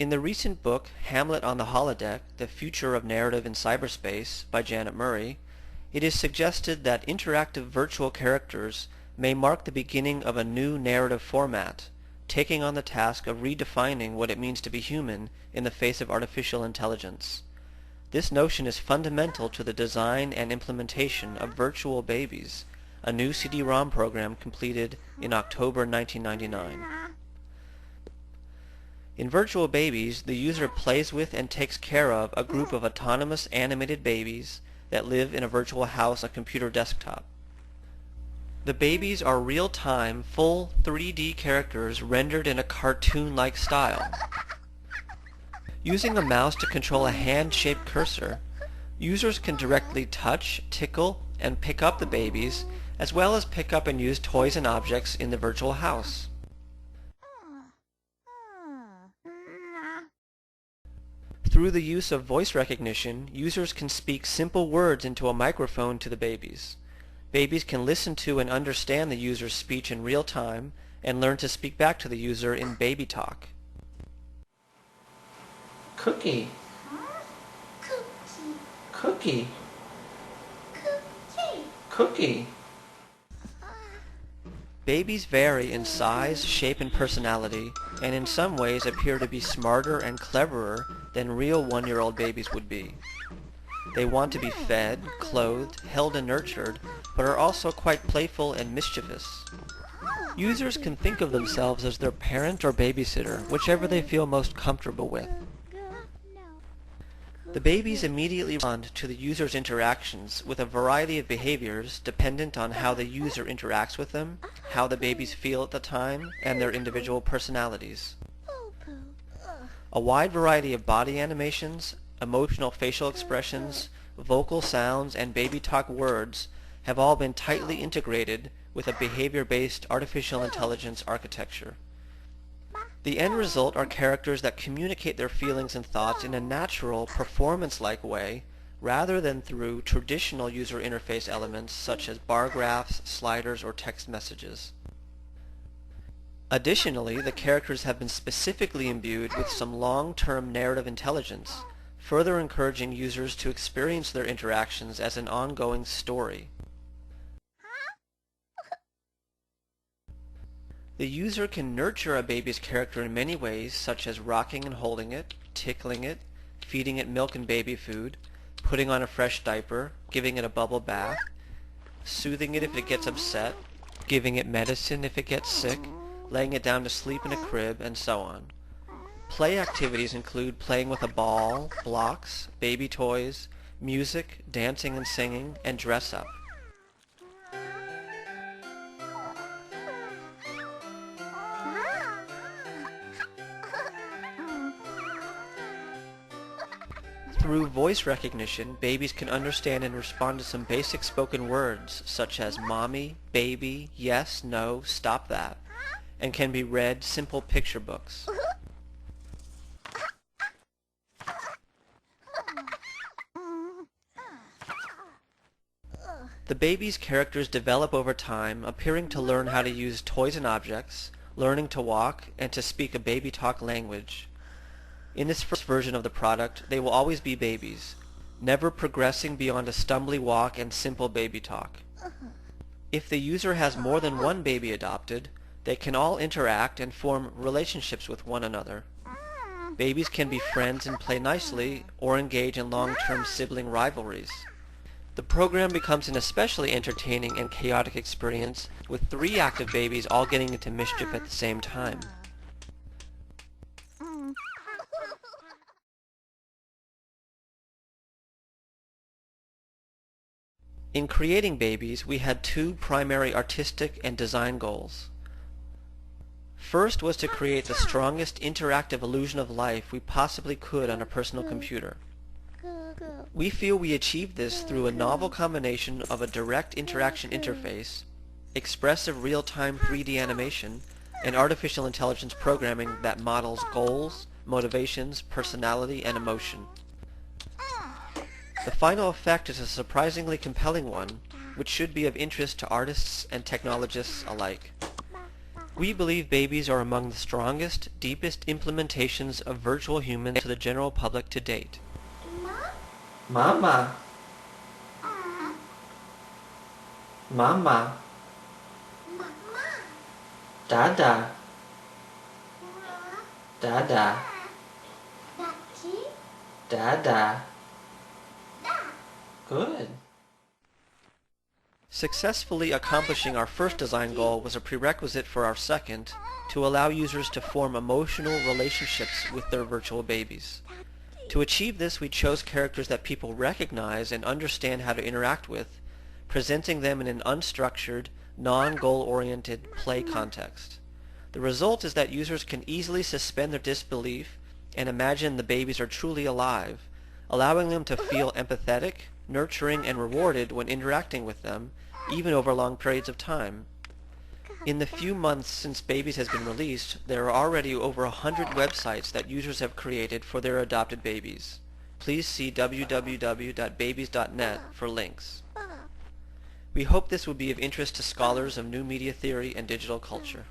In the recent book, Hamlet on the Holodeck, The Future of Narrative in Cyberspace by Janet Murray, it is suggested that interactive virtual characters may mark the beginning of a new narrative format, taking on the task of redefining what it means to be human in the face of artificial intelligence. This notion is fundamental to the design and implementation of Virtual Babyz, a new CD-ROM program completed in October 1999. In Virtual Babyz, the user plays with and takes care of a group of autonomous animated babies that live in a virtual house, a computer desktop. The babies are real-time, full 3D characters rendered in a cartoon-like style. Using a mouse to control a hand-shaped cursor, users can directly touch, tickle, and pick up the babies, as well as pick up and use toys and objects in the virtual house. Through the use of voice recognition, users can speak simple words into a microphone to the babies. Babies can listen to and understand the user's speech in real time and learn to speak back to the user in baby talk. Cookie. Cookie. Cookie. Babies vary in size, shape, and personality, and in some ways appear to be smarter and cleverer than real one-year-old babies would be. They want to be fed, clothed, held, and nurtured, but are also quite playful and mischievous. Users can think of themselves as their parent or babysitter, whichever they feel most comfortable with. The babies immediately respond to the user's interactions with a variety of behaviors dependent on how the user interacts with them, how the babies feel at the time, and their individual personalities. A wide variety of body animations, emotional facial expressions, vocal sounds, and baby talk words have all been tightly integrated with a behavior-based artificial intelligence architecture. The end result are characters that communicate their feelings and thoughts in a natural, performance-like way, rather than through traditional user interface elements such as bar graphs, sliders, or text messages. Additionally, the characters have been specifically imbued with some long-term narrative intelligence, further encouraging users to experience their interactions as an ongoing story. The user can nurture a baby's character in many ways, such as rocking and holding it, tickling it, feeding it milk and baby food, putting on a fresh diaper, giving it a bubble bath, soothing it if it gets upset, giving it medicine if it gets sick, laying it down to sleep in a crib, and so on. Play activities include playing with a ball, blocks, baby toys, music, dancing and singing, and dress up. Through voice recognition, babies can understand and respond to some basic spoken words such as mommy, baby, yes, no, stop that, and can be read simple picture books. The baby's characters develop over time, appearing to learn how to use toys and objects, learning to walk, and to speak a baby talk language. In this first version of the product, they will always be babies, never progressing beyond a stumbly walk and simple baby talk. If the user has more than one baby adopted, they can all interact and form relationships with one another. Babies can be friends and play nicely, or engage in long-term sibling rivalries. The program becomes an especially entertaining and chaotic experience, with 3 active babies all getting into mischief at the same time. In creating Babyz, we had 2 primary artistic and design goals. First was to create the strongest interactive illusion of life we possibly could on a personal computer. We feel we achieved this through a novel combination of a direct interaction interface, expressive real-time 3D animation, and artificial intelligence programming that models goals, motivations, personality, and emotion. The final effect is a surprisingly compelling one, which should be of interest to artists and technologists alike. We believe Babyz are among the strongest, deepest implementations of virtual humans to the general public to date. Mama. Mama. Dada. Dada. Dada. Good. Successfully accomplishing our first design goal was a prerequisite for our second, to allow users to form emotional relationships with their virtual babies. To achieve this, we chose characters that people recognize and understand how to interact with, presenting them in an unstructured, non-goal-oriented play context. The result is that users can easily suspend their disbelief and imagine the babies are truly alive, allowing them to feel empathetic, nurturing, and rewarded when interacting with them, even over long periods of time. In the few months since Babyz has been released, there are already over 100 websites that users have created for their adopted babies. Please see www.babyz.net for links. We hope this will be of interest to scholars of new media theory and digital culture.